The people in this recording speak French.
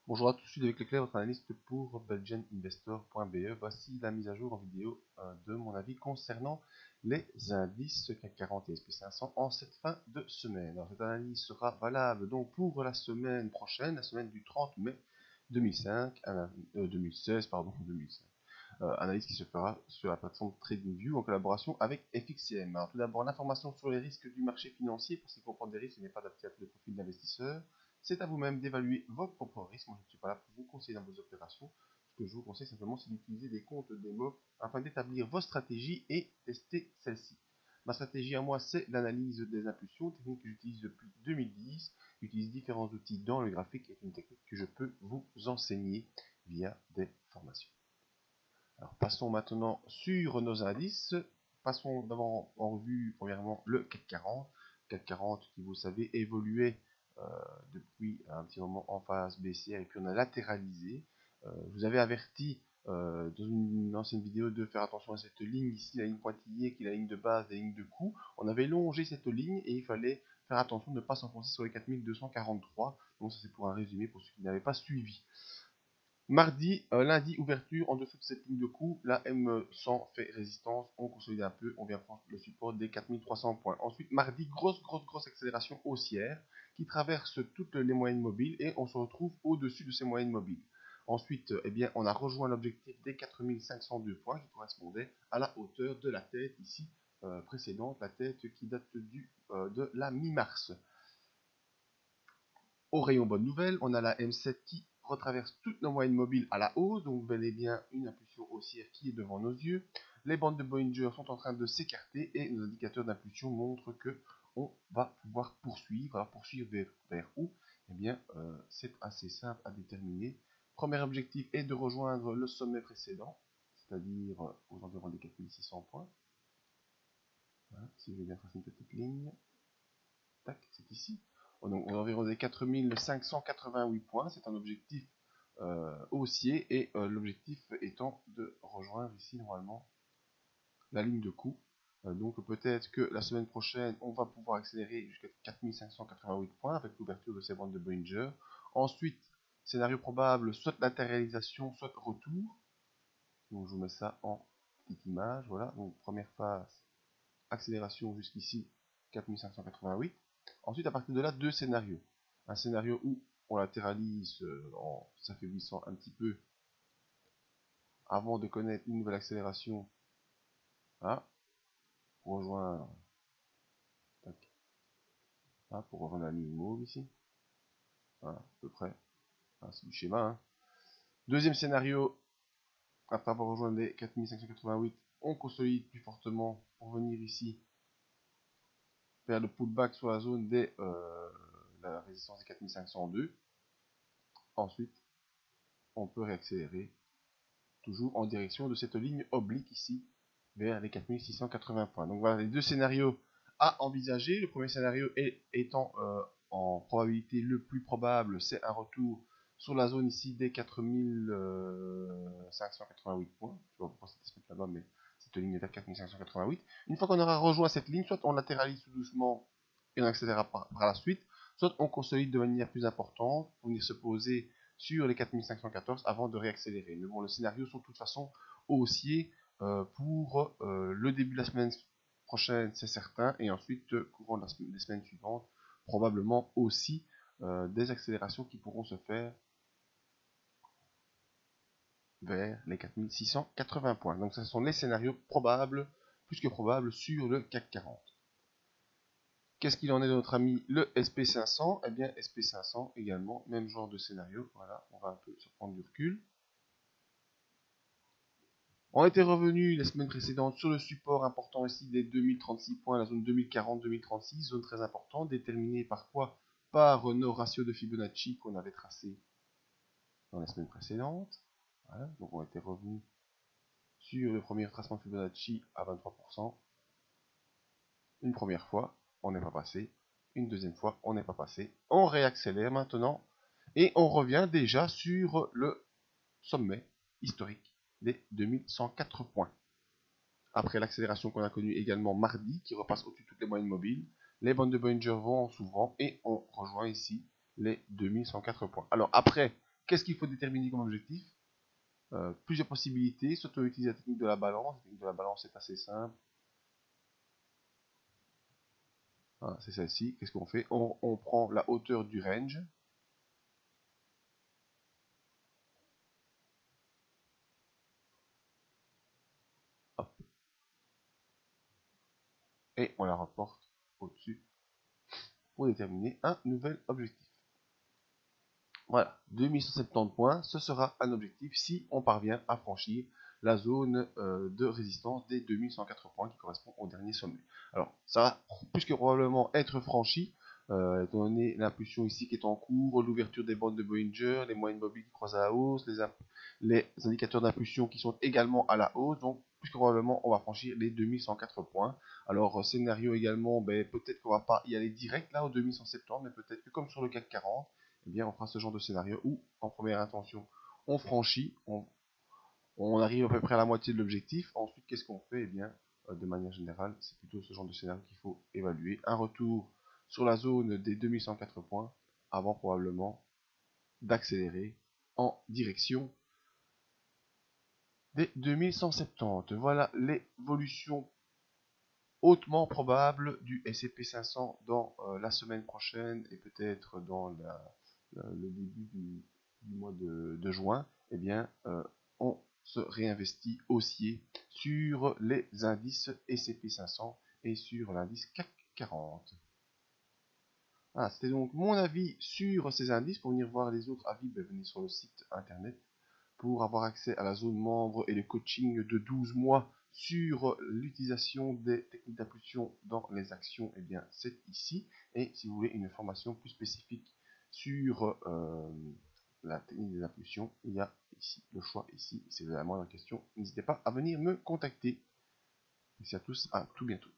Bonjour à tous, je suis David Leclerc, votre analyste pour belgianinvestor.be. Voici la mise à jour en vidéo de mon avis concernant les indices CAC 40 et SP500 en cette fin de semaine. Alors, cette analyse sera valable donc pour la semaine prochaine, la semaine du 30 mai 2016, 2005. Analyse qui se fera sur la plateforme TradingView en collaboration avec FXCM. Alors, tout d'abord, l'information sur les risques du marché financier, parce qu'il comprend des risques, il n'est pas adapté à tous les profils d'investisseurs. C'est à vous-même d'évaluer votre propre risque. Moi, je ne suis pas là pour vous conseiller dans vos opérations. Ce que je vous conseille simplement, c'est d'utiliser des comptes démo afin d'établir vos stratégies et tester celles-ci. Ma stratégie à moi, c'est l'analyse des impulsions, technique que j'utilise depuis 2010. J'utilise différents outils dans le graphique et une technique que je peux vous enseigner via des formations. Alors, passons maintenant sur nos indices. Passons d'abord en revue, premièrement, le CAC 40. CAC 40 qui, vous savez, évoluait depuis un petit moment en phase baissière et puis on a latéralisé. Je vous avais averti dans une ancienne vidéo de faire attention à cette ligne ici, la ligne pointillée qui est la ligne de base, la ligne de coup. On avait longé cette ligne et il fallait faire attention de ne pas s'enfoncer sur les 4243. Donc ça c'est pour un résumé pour ceux qui n'avaient pas suivi. Lundi, ouverture en dessous de cette ligne de coup. La M100 fait résistance. On consolide un peu. On vient prendre le support des 4300 points. Ensuite, mardi, grosse accélération haussière qui traverse toutes les moyennes mobiles et on se retrouve au-dessus de ces moyennes mobiles. Ensuite, eh bien, on a rejoint l'objectif des 4502 points qui correspondait à la hauteur de la tête ici précédente, la tête qui date de la mi-mars. Au rayon bonne nouvelle, on a la M7 qui retraverse toutes nos moyennes mobiles à la hausse, donc bel et bien une impulsion haussière qui est devant nos yeux. Les bandes de Bollinger sont en train de s'écarter et nos indicateurs d'impulsion montrent que on va pouvoir poursuivre. Alors poursuivre vers où? Eh bien, c'est assez simple à déterminer. Premier objectif est de rejoindre le sommet précédent, c'est-à-dire aux environs des 4600 points. Voilà, si je vais bien tracer une petite ligne, tac, c'est ici. Donc, aux environs des 4588 points, c'est un objectif haussier et l'objectif étant de rejoindre ici normalement la ligne de coup. Donc peut-être que la semaine prochaine, on va pouvoir accélérer jusqu'à 4588 points avec l'ouverture de ces bandes de Bollinger. Ensuite, scénario probable, soit latéralisation, soit retour. Donc je vous mets ça en petite image. Voilà, donc première phase, accélération jusqu'ici, 4588. Ensuite, à partir de là, deux scénarios. Un scénario où on latéralise en s'affaiblissant un petit peu avant de connaître une nouvelle accélération. Voilà, pour rejoindre, tac, voilà, pour rejoindre la ligne mauve ici. Voilà, à peu près. Voilà, c'est du schéma. Hein. Deuxième scénario, après avoir rejoint les 4588, on consolide plus fortement pour venir ici faire le pullback sur la zone des la résistance des 4502. Ensuite, on peut réaccélérer toujours en direction de cette ligne oblique ici vers les 4680 points. Donc voilà les deux scénarios à envisager. Le premier scénario étant en probabilité le plus probable, c'est un retour sur la zone ici des 4588 points. Je ne sais pas pourquoi c'était ce là-bas, mais cette ligne est à 4588. Une fois qu'on aura rejoint cette ligne, soit on latéralise tout doucement et on accélérera par la suite, soit on consolide de manière plus importante pour venir se poser sur les 4514 avant de réaccélérer. Mais bon, le scénario sont de toute façon haussiers pour le début de la semaine prochaine, c'est certain, et ensuite, courant des semaines suivantes, probablement aussi des accélérations qui pourront se faire vers les 4680 points. Donc, ce sont les scénarios probables, plus que probables, sur le CAC 40. Qu'est-ce qu'il en est de notre ami le SP500? Eh bien, SP500 également, même genre de scénario. Voilà, on va un peu se prendre du recul. On était revenu les semaines précédentes sur le support important ici des 2036 points, la zone 2040-2036, zone très importante, déterminée par quoi? Par nos ratios de Fibonacci qu'on avait tracés dans les semaines précédentes. Voilà, donc on était revenu sur le premier tracement de Fibonacci à 23%. Une première fois, on n'est pas passé. Une deuxième fois, on n'est pas passé. On réaccélère maintenant et on revient déjà sur le sommet historique des 2104 points. Après l'accélération qu'on a connue également mardi, qui repasse au-dessus de toutes les moyennes mobiles, les bandes de Bollinger vont en s'ouvrant et on rejoint ici les 2104 points. Alors après, qu'est-ce qu'il faut déterminer comme objectif? Plusieurs possibilités, soit on utilise la technique de la balance. La technique de la balance est assez simple. Voilà, c'est celle-ci. Qu'est-ce qu'on fait? On prend la hauteur du range. Hop, et on la rapporte au-dessus pour déterminer un nouvel objectif. Voilà, 2170 points, ce sera un objectif si on parvient à franchir la zone de résistance des 2104 points qui correspond au dernier sommet. Alors, ça va plus que probablement être franchi, étant donné l'impulsion ici qui est en cours, l'ouverture des bandes de Bollinger, les moyennes mobiles qui croisent à la hausse, les indicateurs d'impulsion qui sont également à la hausse, donc plus que probablement on va franchir les 2104 points. Alors, scénario également, peut-être qu'on va pas y aller direct là aux 2170, mais peut-être que comme sur le CAC 40, eh bien, on fera ce genre de scénario où, en première intention, on franchit, on arrive à peu près à la moitié de l'objectif. Ensuite, qu'est-ce qu'on fait? Eh bien, de manière générale, c'est plutôt ce genre de scénario qu'il faut évaluer. Un retour sur la zone des 2104 points avant probablement d'accélérer en direction des 2170. Voilà l'évolution hautement probable du S&P 500 dans la semaine prochaine et peut-être dans le début du mois de juin. Eh bien, on se réinvestit haussier sur les indices S&P 500 et sur l'indice CAC 40. Ah, c'était donc mon avis sur ces indices. Pour venir voir les autres avis, venez sur le site internet. Pour avoir accès à la zone membre et le coaching de 12 mois sur l'utilisation des techniques d'impulsion dans les actions, eh bien c'est ici. Et si vous voulez une formation plus spécifique sur la technique des impulsions, il y a ici le choix ici. Si vous avez la moindre question, n'hésitez pas à venir me contacter. Merci à tous, à tout bientôt.